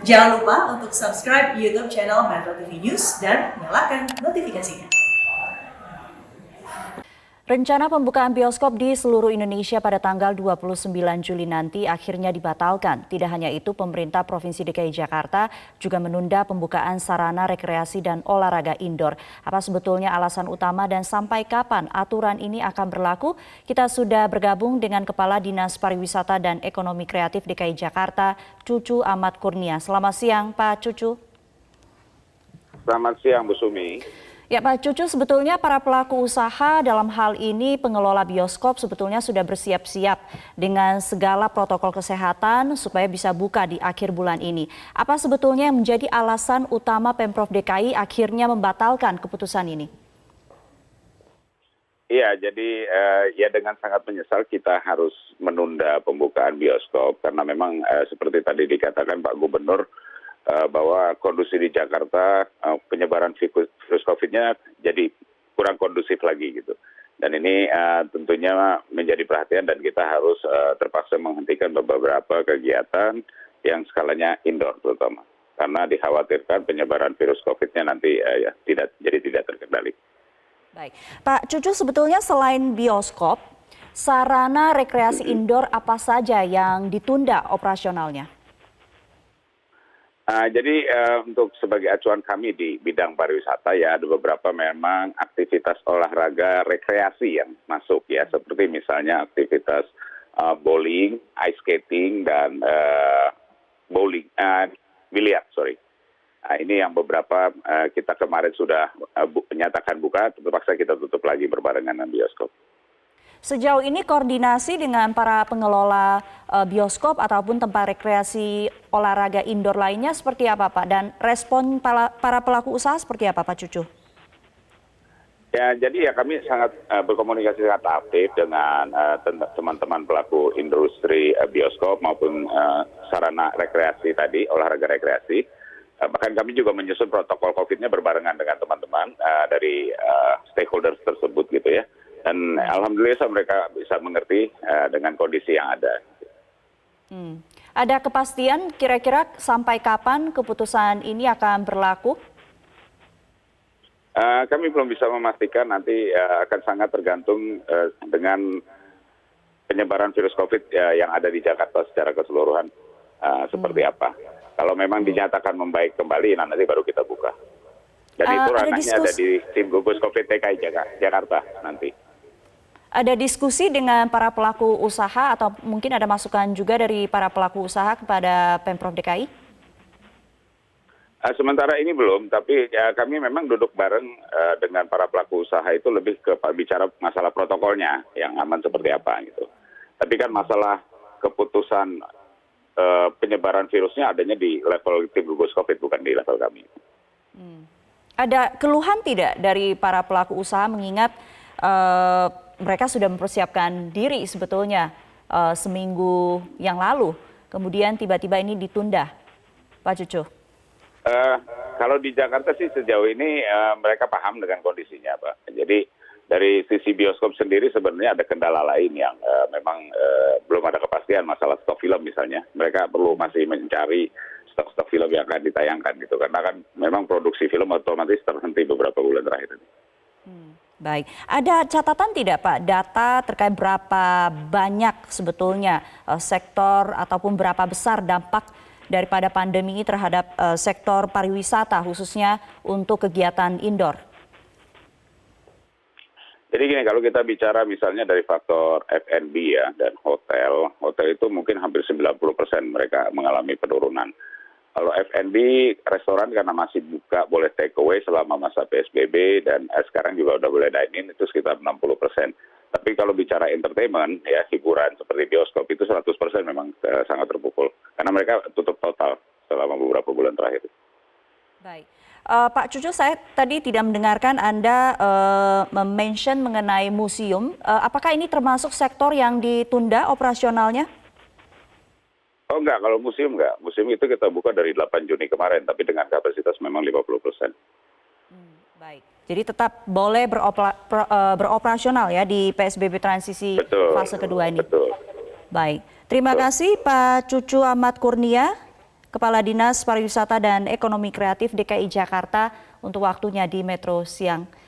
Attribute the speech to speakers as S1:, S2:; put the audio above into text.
S1: Jangan lupa untuk subscribe YouTube channel Metro TV News dan nyalakan notifikasinya.
S2: Rencana pembukaan bioskop di seluruh Indonesia pada tanggal 29 Juli nanti akhirnya dibatalkan. Tidak hanya itu, pemerintah Provinsi DKI Jakarta juga menunda pembukaan sarana rekreasi dan olahraga indoor. Apa sebetulnya alasan utama dan sampai kapan aturan ini akan berlaku? Kita sudah bergabung dengan Kepala Dinas Pariwisata dan Ekonomi Kreatif DKI Jakarta, Cucu Ahmad Kurnia. Selamat siang, Pak Cucu.
S3: Selamat siang, Bu Sumi.
S2: Ya Pak Cucu, sebetulnya para pelaku usaha dalam hal ini pengelola bioskop sebetulnya sudah bersiap-siap dengan segala protokol kesehatan supaya bisa buka di akhir bulan ini. Apa sebetulnya yang menjadi alasan utama Pemprov DKI akhirnya membatalkan keputusan ini?
S3: Iya, jadi ya dengan sangat menyesal kita harus menunda pembukaan bioskop karena memang seperti tadi dikatakan Pak Gubernur, bahwa kondisi di Jakarta penyebaran virus COVID-nya jadi kurang kondusif lagi gitu. Dan ini tentunya menjadi perhatian dan kita harus terpaksa menghentikan beberapa kegiatan yang skalanya indoor terutama. Karena dikhawatirkan penyebaran virus COVID-nya nanti tidak terkendali.
S2: Baik, Pak Cucu, sebetulnya selain bioskop, sarana rekreasi indoor apa saja yang ditunda operasionalnya?
S3: Jadi untuk sebagai acuan kami di bidang pariwisata ya ada beberapa memang aktivitas olahraga rekreasi yang masuk ya, seperti misalnya aktivitas bowling, ice skating dan biliar. Ini yang beberapa kita kemarin sudah menyatakan buka, terpaksa kita tutup lagi berbarengan dengan bioskop.
S2: Sejauh ini koordinasi dengan para pengelola bioskop ataupun tempat rekreasi olahraga indoor lainnya seperti apa Pak? Dan respon para pelaku usaha seperti apa Pak Cucu?
S3: Ya, jadi ya kami sangat berkomunikasi sangat aktif dengan teman-teman pelaku industri bioskop maupun sarana rekreasi tadi, olahraga rekreasi. Bahkan kami juga menyusun protokol COVID-nya berbarengan dengan teman-teman dari stakeholders tersebut gitu ya. Dan alhamdulillah mereka bisa mengerti dengan kondisi yang ada.
S2: Ada kepastian kira-kira sampai kapan keputusan ini akan berlaku?
S3: Kami belum bisa memastikan, nanti akan sangat tergantung dengan penyebaran virus COVID yang ada di Jakarta secara keseluruhan seperti apa. Kalau memang dinyatakan membaik kembali, nanti baru kita buka. Dan itu ranahnya ada di tim gugus COVID DKI Jakarta nanti.
S2: Ada diskusi dengan para pelaku usaha atau mungkin ada masukan juga dari para pelaku usaha kepada Pemprov DKI?
S3: Sementara ini belum, tapi ya kami memang duduk bareng dengan para pelaku usaha itu lebih ke bicara masalah protokolnya yang aman seperti apa gitu. Tapi kan masalah keputusan penyebaran virusnya adanya di level tim gugus COVID, bukan di level kami.
S2: Ada keluhan tidak dari para pelaku usaha mengingat mereka sudah mempersiapkan diri sebetulnya seminggu yang lalu, kemudian tiba-tiba ini ditunda, Pak Cucu?
S3: Kalau di Jakarta sih sejauh ini mereka paham dengan kondisinya, Pak. Jadi dari sisi bioskop sendiri sebenarnya ada kendala lain yang memang belum ada kepastian masalah stok film misalnya. Mereka perlu masih mencari stok-stok film yang akan ditayangkan gitu, karena kan memang produksi film otomatis terhenti beberapa bulan terakhir ini.
S2: Baik, ada catatan tidak Pak, data terkait berapa banyak sebetulnya sektor ataupun berapa besar dampak daripada pandemi ini terhadap sektor pariwisata khususnya untuk kegiatan indoor?
S3: Jadi gini, kalau kita bicara misalnya dari faktor F&B ya dan hotel itu mungkin hampir 90% mereka mengalami penurunan. Kalau F&B, restoran karena masih buka boleh take away selama masa PSBB dan sekarang juga udah boleh dine-in itu sekitar 60%. Tapi kalau bicara entertainment, ya hiburan seperti bioskop itu 100% memang sangat terpukul. Karena mereka tutup total selama beberapa bulan terakhir.
S2: Baik. Pak Cucu, saya tadi tidak mendengarkan Anda mention mengenai museum. Apakah ini termasuk sektor yang ditunda operasionalnya?
S3: Oh enggak, kalau museum enggak. Museum itu kita buka dari 8 Juni kemarin, tapi dengan kapasitas memang 50%.
S2: Baik, jadi tetap boleh beroperasional ya di PSBB transisi fase kedua ini?
S3: Betul.
S2: Baik, terima kasih Pak Cucu Ahmad Kurnia, Kepala Dinas Pariwisata dan Ekonomi Kreatif DKI Jakarta untuk waktunya di Metro Siang.